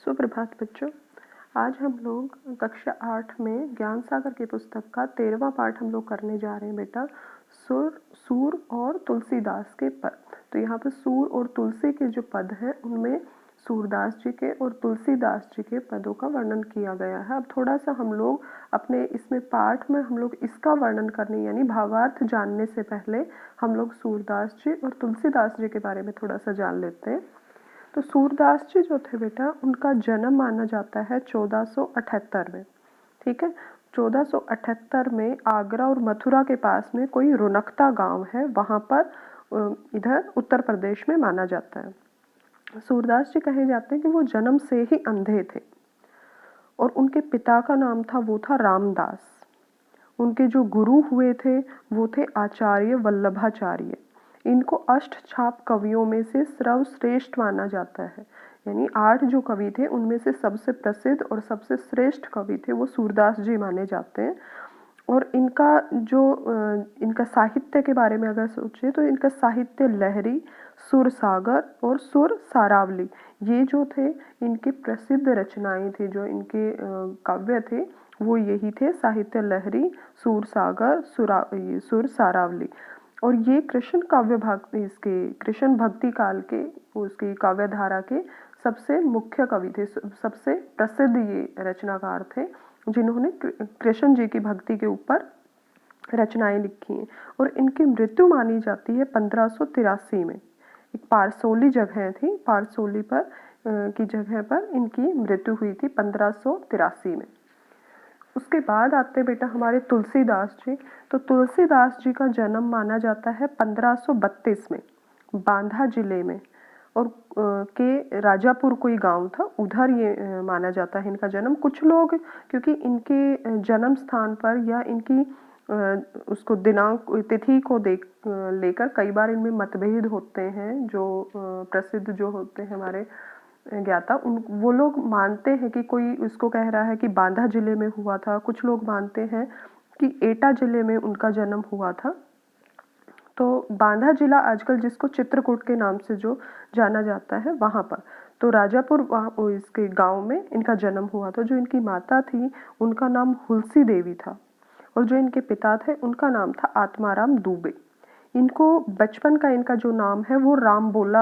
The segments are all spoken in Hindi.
सुप्रभात बच्चों। आज हम लोग कक्षा 8 में ज्ञान सागर की पुस्तक का 13वां पाठ हम लोग करने जा रहे हैं बेटा। सूर और तुलसीदास के पद। तो यहाँ पे सूर और तुलसी के जो पद हैं उनमें सूरदास जी के और तुलसीदास जी के पदों का वर्णन किया गया है। अब थोड़ा सा हम लोग अपने इसमें पाठ में हम लोग इसका वर्णन करने यानी भावार्थ जानने से पहले हम लोग सूरदास जी और तुलसीदास जी के बारे में थोड़ा सा जान लेते हैं। तो सूरदास जी जो थे बेटा, उनका जन्म माना जाता है 1478 में। ठीक है, 1478 में आगरा और मथुरा के पास में कोई रुनकता गांव है, वहां पर इधर उत्तर प्रदेश में माना जाता है। सूरदास जी कहे जाते हैं कि वो जन्म से ही अंधे थे और उनके पिता का नाम था वो था रामदास। उनके जो गुरु हुए थे वो थे आचार्य वल्लभाचार्य। इनको अष्टछाप कवियों में से सर्वश्रेष्ठ माना जाता है, यानी 8 जो कवि थे उनमें से सबसे प्रसिद्ध और सबसे श्रेष्ठ कवि थे वो सूरदास जी माने जाते हैं। और इनका जो इनका साहित्य के बारे में अगर सोचे तो इनका साहित्य लहरी, सुर सागर और सुर सारावली, ये जो थे इनके प्रसिद्ध रचनाएं थी। जो इनके काव्य थे वो यही थे, साहित्य लहरी, सुर सागर, सुर सारावली। और ये कृष्ण काव्य भक्ति, इसके कृष्ण भक्ति काल के उसकी काव्य धारा के सबसे मुख्य कवि थे, सबसे प्रसिद्ध ये रचनाकार थे जिन्होंने कृष्ण जी की भक्ति के ऊपर रचनाएं लिखी हैं। और इनकी मृत्यु मानी जाती है 1583 में। एक पारसोली जगह थी, पारसोली पर की जगह पर इनकी मृत्यु हुई थी 1583 में। उसके बाद आते बेटा हमारे तुलसीदास जी। तो तुलसीदास जी का जन्म माना जाता है 1532 में बांधा जिले में, और के राजापुर कोई गांव था, उधर ये माना जाता है इनका जन्म। कुछ लोग क्योंकि इनके जन्म स्थान पर या इनकी उसको दिनांक तिथि को लेकर कई बार इनमें मतभेद होते हैं। जो प्रसिद्ध जो होते हैं हमारे ज्ञाता, उन वो लोग मानते हैं कि कोई उसको कह रहा है कि बांधा जिले में हुआ था, कुछ लोग मानते हैं कि एटा जिले में उनका जन्म हुआ था। तो बांधा जिला आजकल जिसको चित्रकूट के नाम से जो जाना जाता है वहाँ पर, तो राजापुर वहाँ इसके गांव में इनका जन्म हुआ था। जो इनकी माता थी उनका नाम हुलसी देवी था और जो इनके पिता थे उनका नाम था आत्माराम दुबे। इनको बचपन का इनका जो नाम है वो राम बोला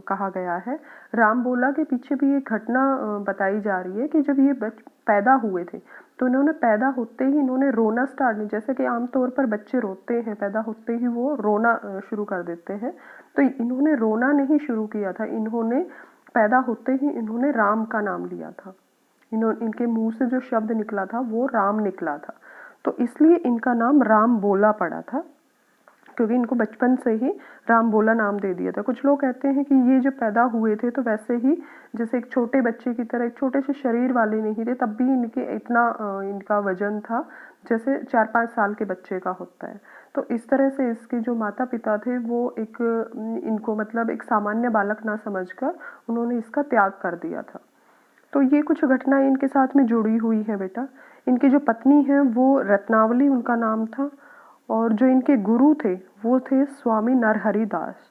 कहा गया है। राम बोला के पीछे भी एक घटना बताई जा रही है कि जब ये पैदा हुए थे तो इन्होंने पैदा होते ही इन्होंने रोना स्टार्ट नहीं, जैसे कि आमतौर पर बच्चे रोते हैं, पैदा होते ही वो रोना शुरू कर देते हैं, तो इन्होंने रोना नहीं शुरू किया था। इन्होंने पैदा होते ही इन्होंने राम का नाम लिया था। इनके मुंह से जो शब्द निकला था वो राम निकला था, तो इसलिए इनका नाम राम बोला पड़ा था, क्योंकि इनको बचपन से ही राम बोला नाम दे दिया था। कुछ लोग कहते हैं कि ये जब पैदा हुए थे तो वैसे ही जैसे एक छोटे बच्चे की तरह, एक छोटे से शरीर वाले नहीं थे, तब भी इनके इतना इनका वजन था जैसे 4-5 साल के बच्चे का होता है। तो इस तरह से इसके जो माता पिता थे वो एक इनको मतलब एक सामान्य बालक ना समझकर उन्होंने इसका त्याग कर दिया था। तो ये कुछ घटनाएं इनके साथ में जुड़ी हुई है बेटा। इनकी जो पत्नी है वो रत्नावली उनका नाम था, और जो इनके गुरु थे वो थे स्वामी नरहरि दास।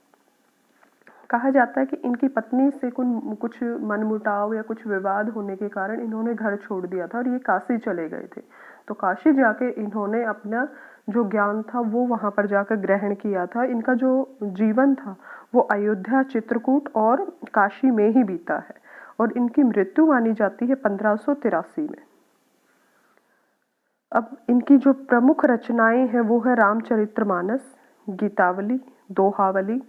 कहा जाता है कि इनकी पत्नी से कुछ मनमुटाव या कुछ विवाद होने के कारण इन्होंने घर छोड़ दिया था और ये काशी चले गए थे। तो काशी जाके इन्होंने अपना जो ज्ञान था वो वहाँ पर जाकर ग्रहण किया था। इनका जो जीवन था वो अयोध्या, चित्रकूट और काशी में ही बीता है, और इनकी मृत्यु मानी जाती है 1583 में। अब इनकी जो प्रमुख रचनाएं हैं वो है रामचरितमानस, गीतावली, दोहावली,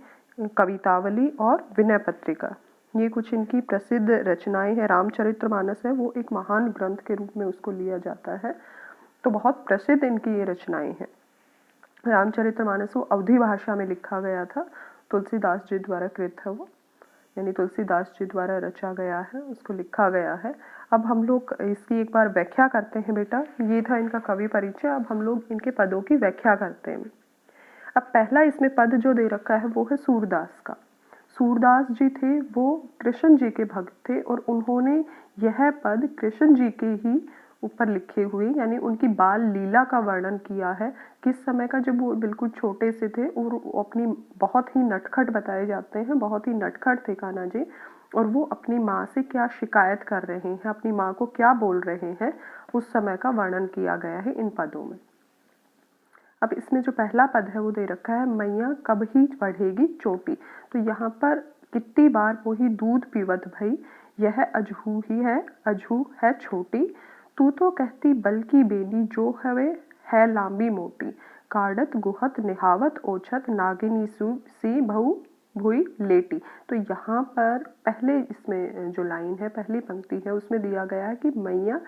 कवितावली और विनय पत्रिका। ये कुछ इनकी प्रसिद्ध रचनाएं हैं। रामचरितमानस है वो एक महान ग्रंथ के रूप में उसको लिया जाता है, तो बहुत प्रसिद्ध इनकी ये रचनाएं हैं। रामचरितमानस वो अवधी भाषा में लिखा गया था, तुलसीदास जी द्वारा कृत है वो, यानी तुलसीदास जी द्वारा रचा गया है, उसको लिखा गया है। अब हम लोग इसकी एक बार व्याख्या करते हैं बेटा। ये था इनका कवि परिचय। अब हम लोग इनके पदों की व्याख्या करते हैं। अब पहला इसमें पद जो दे रखा है वो है सूरदास का। सूरदास जी थे वो कृष्ण जी के भक्त थे और उन्होंने यह पद कृष्ण जी के ही ऊपर लिखे हुए, यानी उनकी बाल लीला का वर्णन किया है। किस समय का, जब वो बिल्कुल छोटे से थे और अपनी बहुत ही नटखट बताए जाते हैं, बहुत ही नटखट थे कान्हा जी। और वो अपनी माँ से क्या शिकायत कर रहे हैं, अपनी माँ को क्या बोल रहे हैं, उस समय का वर्णन किया गया है इन पदों में। अब इसमें जो पहला पद है वो दे रखा है, मैया कब ही बढ़ेगी चोटी। तो यहाँ पर कितनी बार मोही दूध पीवत भई, यह अजहू ही है, अजहू है छोटी। तू तो कहती बल्कि बेनी, जो हवे है लांबी मोटी। काढ़त गुहत निहावत ओछत, नागिनी सी बहु भुई लेटी। तो यहाँ पर पहले इसमें जो लाइन है, पहली पंक्ति है, उसमें दिया गया है कि मैया,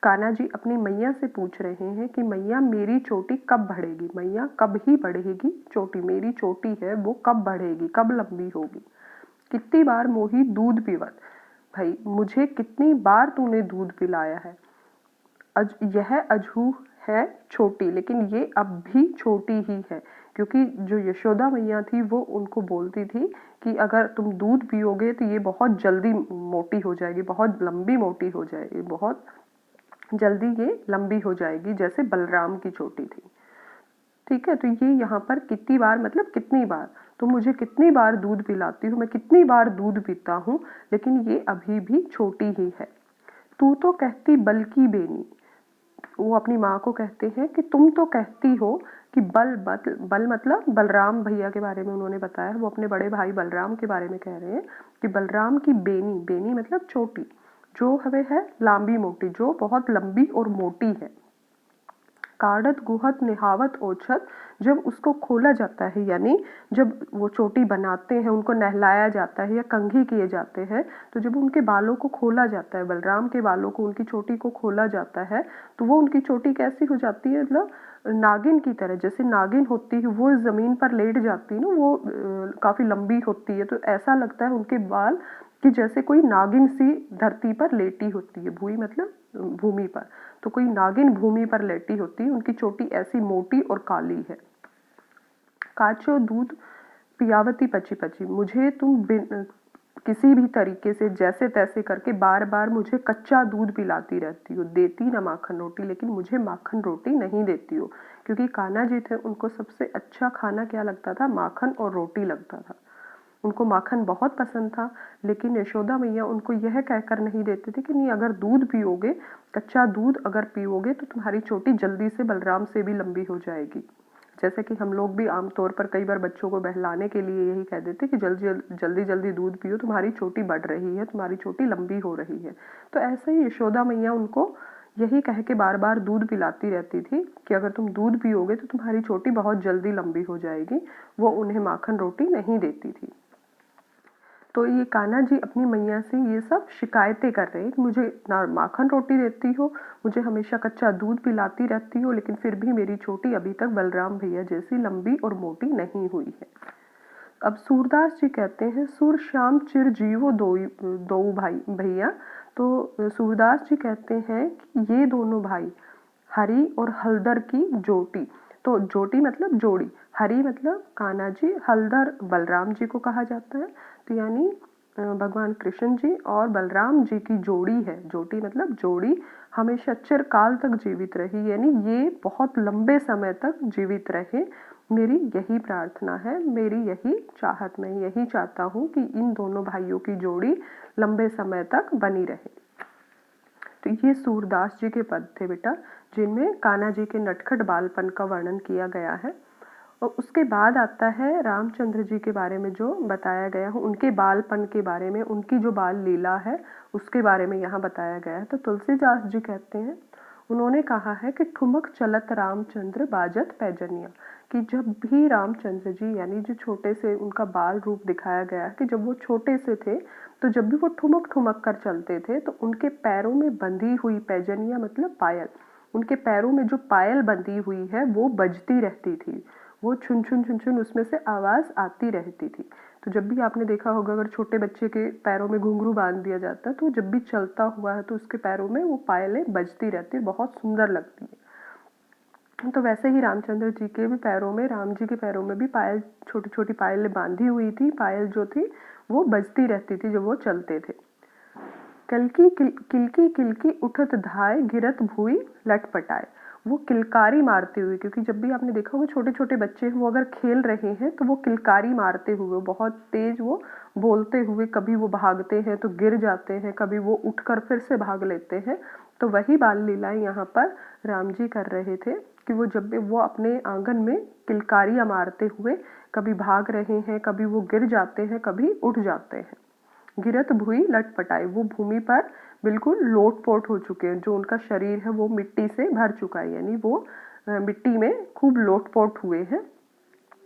कान्हा जी अपनी मैया से पूछ रहे हैं कि मैया मेरी चोटी कब बढ़ेगी, मैया कब ही बढ़ेगी चोटी, मेरी चोटी है वो कब बढ़ेगी, कब लंबी होगी। कितनी बार मोही दूध पीवत, भाई मुझे कितनी बार तूने दूध पिलाया है। यह अजहू है छोटी, लेकिन ये अब भी छोटी ही है, क्योंकि जो यशोदा मैया थी वो उनको बोलती थी कि अगर तुम दूध पियोगे तो ये बहुत जल्दी मोटी हो जाएगी, बहुत लंबी मोटी हो जाएगी, बहुत जल्दी ये लंबी हो जाएगी, जैसे बलराम की चोटी थी। ठीक है, तो ये यहाँ पर कितनी बार मतलब कितनी बार, तो मुझे कितनी बार दूध पिलाती हूँ, मैं कितनी बार दूध पीता हूँ, लेकिन ये अभी भी छोटी ही है। तू तो कहती बल्कि बेनी, वो अपनी माँ को कहते हैं कि तुम तो कहती हो कि बल मतलब बलराम भैया के बारे में उन्होंने बताया, वो अपने बड़े भाई बलराम के बारे में कह रहे हैं कि बलराम की बेनी, बेनी मतलब चोटी, जो हवे है लांबी मोटी, जो बहुत लंबी और मोटी है। काढ़त गुहत निहावत ओछत, जब उसको खोला जाता है, यानी जब वो चोटी बनाते हैं, उनको नहलाया जाता है या कंघी किए जाते हैं, तो जब उनके बालों को खोला जाता है, बलराम के बालों को, उनकी चोटी को खोला जाता है, तो वो उनकी चोटी कैसी हो जाती है, मतलब नागिन की तरह, जैसे नागिन होती है वो जमीन पर लेट जाती है ना, वो काफी लंबी होती है, तो ऐसा लगता है उनके बाल कि जैसे कोई नागिन सी धरती पर लेटी होती है, भूमि मतलब भूमि पर, तो कोई नागिन भूमि पर लेटी होती है, उनकी चोटी ऐसी मोटी और काली है। काचो दूध पियावती पची पची, मुझे तुम किसी भी तरीके से जैसे तैसे करके बार बार मुझे कच्चा दूध पिलाती रहती हो, देती ना माखन रोटी, लेकिन मुझे माखन रोटी नहीं देती हो, क्योंकि कान्हा जी थे, उनको सबसे अच्छा खाना क्या लगता था, माखन और रोटी लगता था। उनको माखन बहुत पसंद था, लेकिन यशोदा मैया उनको यह कहकर नहीं देते थे कि नहीं, अगर दूध पियोगे, कच्चा दूध अगर पियोगे तो तुम्हारी चोटी जल्दी से बलराम से भी लंबी हो जाएगी। जैसे कि हम लोग भी आमतौर पर कई बार बच्चों को बहलाने के लिए यही कह देते कि जल्दी जल्दी दूध पियो, तुम्हारी चोटी बढ़ रही है, तुम्हारी चोटी लंबी हो रही है। तो ऐसे ही यशोदा मैया उनको यही कह के बार बार दूध पिलाती रहती थी कि अगर तुम दूध पियोगे तो तुम्हारी चोटी बहुत जल्दी लंबी हो जाएगी। वो उन्हें माखन रोटी नहीं देती थी। तो ये कान्हा जी अपनी मैया से ये सब शिकायतें कर रहे हैं कि मुझे ना माखन रोटी देती हो, मुझे हमेशा कच्चा दूध पिलाती रहती हो, लेकिन फिर भी मेरी चोटी अभी तक बलराम भैया जैसी लंबी और मोटी नहीं हुई है। अब सूरदास जी कहते हैं, सुर श्याम चिर जीवो दो भाई भैया। तो सूरदास जी कहते हैं कि ये दोनों भाई हरि और हलदर की जोटी, तो जोटी मतलब जोड़ी, हरि मतलब कान्हा जी, हलदर बलराम जी को कहा जाता है, तो यानी भगवान कृष्ण जी और बलराम जी की जोड़ी है, जोटी मतलब जोड़ी, हमेशा चिरकाल तक जीवित रही, यानी ये बहुत लंबे समय तक जीवित रहे, मेरी यही प्रार्थना है, मेरी यही चाहत, मैं यही चाहता हूँ कि इन दोनों भाइयों की जोड़ी लंबे समय तक बनी रहे। तो ये सूरदास जी के पद थे बेटा, जिनमें कान्हा जी के नटखट बालपन का वर्णन किया गया है। और उसके बाद आता है रामचंद्र जी के बारे में जो बताया गया है, उनके बालपन के बारे में, उनकी जो बाल लीला है उसके बारे में यहाँ बताया गया है। तो तुलसीदास जी कहते हैं, उन्होंने कहा है कि ठुमक चलत रामचंद्र बाजत पैजनिया, कि जब भी रामचंद्र जी, यानी जो छोटे से उनका बाल रूप दिखाया गया है कि जब वो छोटे से थे, तो जब भी वो ठुमक ठुमक कर चलते थे तो उनके पैरों में बंधी हुई पैजनिया मतलब पायल, उनके पैरों में जो पायल बंधी हुई है वो बजती रहती थी, वो छुन छुन छुन छुन उसमें से आवाज आती रहती थी। तो जब भी आपने देखा होगा, अगर छोटे बच्चे के पैरों में घुंघरू बांध दिया जाता है तो जब भी चलता हुआ है तो उसके पैरों में वो पायलें बजती रहती है, बहुत सुंदर लगती है। तो वैसे ही रामचंद्र जी के भी पैरों में, राम जी के पैरों में भी पायल, छोटी छोटी पायलें बांधी हुई थी, पायल जो थी वो बजती रहती थी जब वो चलते थे। कलकी किलकी किलकी उठत धाय, गिरत भूई लटपटाए, वो किलकारी मारते हुए, क्योंकि जब भी आपने देखा होगा छोटे छोटे बच्चे वो अगर खेल रहे हैं तो वो किलकारी मारते हुए, बहुत तेज वो बोलते हुए, कभी वो भागते हैं तो गिर जाते हैं, कभी वो उठकर फिर से भाग लेते हैं। तो वही बाल लीलाएं यहाँ पर राम जी कर रहे थे कि वो जब भी वो अपने आंगन में किलकारियाँ मारते हुए कभी भाग रहे हैं, कभी वो गिर जाते हैं, कभी उठ जाते हैं। गिरत भुई लटपटाए, वो भूमि पर बिल्कुल लोटपोट हो चुके हैं, जो उनका शरीर है वो मिट्टी से भर चुका है, यानी वो मिट्टी में खूब लोटपोट हुए हैं।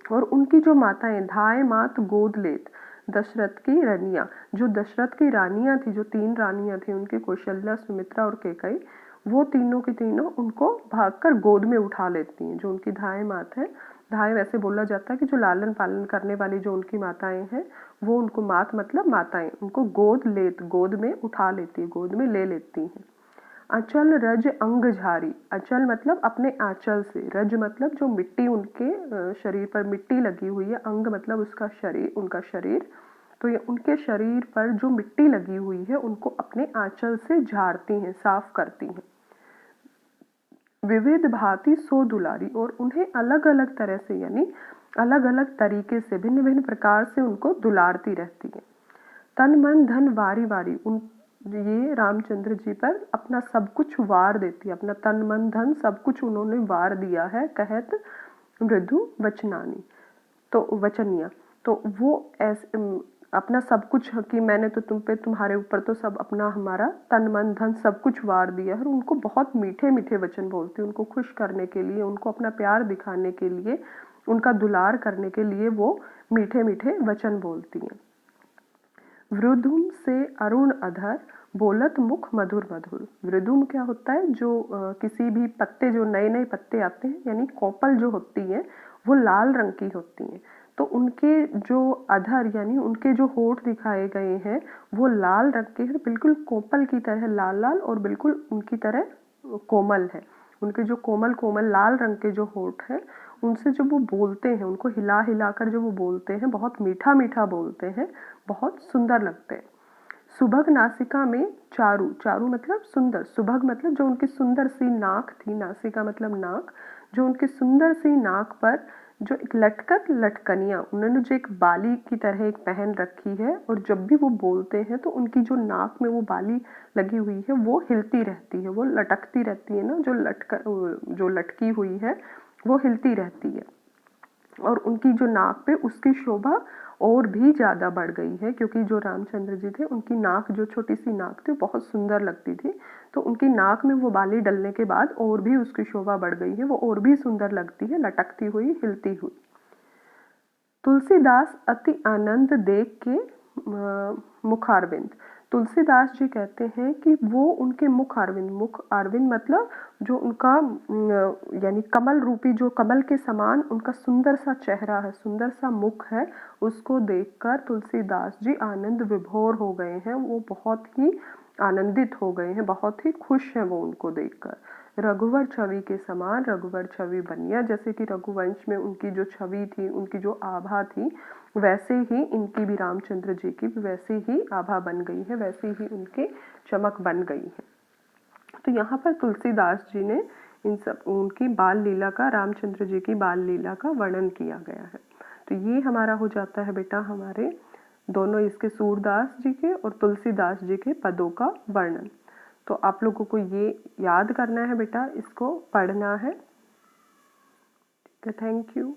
और उनकी जो माताएं, धाय मात गोद लेत, दशरथ की रानियां, जो दशरथ की रानियां थी, जो 3 रानियां थी उनकी, कौशल्या, सुमित्रा और कैकई, वो तीनों की तीनों उनको भागकर गोद में उठा लेती हैं। जो उनकी धाय मात है, धाय वैसे बोला जाता है कि जो लालन पालन करने वाली जो उनकी माताएं हैं, वो उनको मात मतलब माताएं, उनको गोद लेत, गोद में उठा लेती है, गोद में ले लेती हैं। अचल रज अंग झारी, अचल मतलब अपने आंचल से, रज मतलब जो मिट्टी उनके शरीर पर मिट्टी लगी हुई है, अंग मतलब उसका शरीर, उनका शरीर, तो ये उनके शरीर पर जो मिट्टी लगी हुई है उनको अपने आंचल से झाड़ती हैं, साफ करती हैं। विविध भांति सो दुलारी, और उन्हें अलग अलग तरह से, यानी अलग अलग तरीके से, भिन्न भिन्न प्रकार से उनको दुलारती रहती है। तन मन धन वारी वारी, उन ये रामचंद्र जी पर अपना सब कुछ वार देती है, अपना तन मन धन सब कुछ उन्होंने वार दिया है। कहत मृदु वचनानी, तो वचनिया, तो वो ऐसे अपना सब कुछ कि मैंने तो तुम पे, तुम्हारे ऊपर तो सब अपना, हमारा तन मन धन सब कुछ वार दिया है। और उनको बहुत मीठे मीठे वचन बोलती है, उनको खुश करने के लिए, उनको अपना प्यार दिखाने के लिए, उनका दुलार करने के लिए वो मीठे मीठे वचन बोलती हैं। वृद्धुम से अरुण अधर, बोलत मुख मधुर मधुर। वृद्धुम क्या होता है, जो किसी भी पत्ते, जो नए नए पत्ते आते हैं, यानी कोपल जो होती है वो लाल रंग की होती हैं, तो उनके जो अधर यानी उनके जो होठ दिखाए गए हैं वो लाल रंग के हैं, बिल्कुल कोपल की तरह लाल लाल, और बिल्कुल उनकी तरह कोमल है। उनके जो कोमल कोमल लाल रंग के जो होठ हैं, उनसे जब वो बोलते हैं, उनको हिला हिला कर जब वो बोलते हैं, बहुत मीठा मीठा बोलते हैं, बहुत सुंदर लगते हैं। सुभग नासिका में चारू, चारू मतलब सुंदर, सुभग मतलब जो उनकी सुंदर सी नाक थी, नासिका मतलब नाक, जो उनकी सुंदर सी नाक पर जो एक लटकत लटकनियाँ, उन्होंने जो एक बाली की तरह एक पहन रखी है, और जब भी वो बोलते हैं तो उनकी जो नाक में वो बाली लगी हुई है वो हिलती रहती है, वो लटकती रहती है ना, जो लटकी हुई है वो हिलती रहती है। और उनकी जो नाक पे उसकी शोभा और भी ज़्यादा बढ़ गई है, क्योंकि जो रामचंद्र जी थे उनकी नाक, जो छोटी सी नाक थी, बहुत सुंदर लगती थी, तो उनकी नाक में वो बाली डलने के बाद और भी उसकी शोभा बढ़ गई है, वो और भी सुंदर लगती है, लटकती हुई, हिलती हुई। तुलसीदास अति आनंद देख के मुखारविंद, तुलसीदास जी कहते हैं कि वो उनके मुख अरविंद, मुख अरविंद मतलब जो उनका यानी कमल रूपी, जो कमल के समान उनका सुंदर सा चेहरा है, सुंदर सा मुख है, उसको देखकर तुलसीदास जी आनंद विभोर हो गए हैं, वो बहुत ही आनंदित हो गए हैं, बहुत ही खुश हैं वो उनको देखकर। रघुवर छवि के समान रघुवर छवि बनिया, जैसे कि रघुवंश में उनकी जो छवि थी, उनकी जो आभा थी, वैसे ही इनकी भी, रामचंद्र जी की भी वैसे ही आभा बन गई है, वैसे ही उनके चमक बन गई है। तो यहाँ पर तुलसीदास जी ने इन सब उनकी बाल लीला का, रामचंद्र जी की बाल लीला का वर्णन किया गया है। तो ये हमारा हो जाता है बेटा, हमारे दोनों, इसके सूरदास जी के और तुलसीदास जी के पदों का वर्णन। तो आप लोगों को ये याद करना है बेटा, इसको पढ़ना है। Thank you.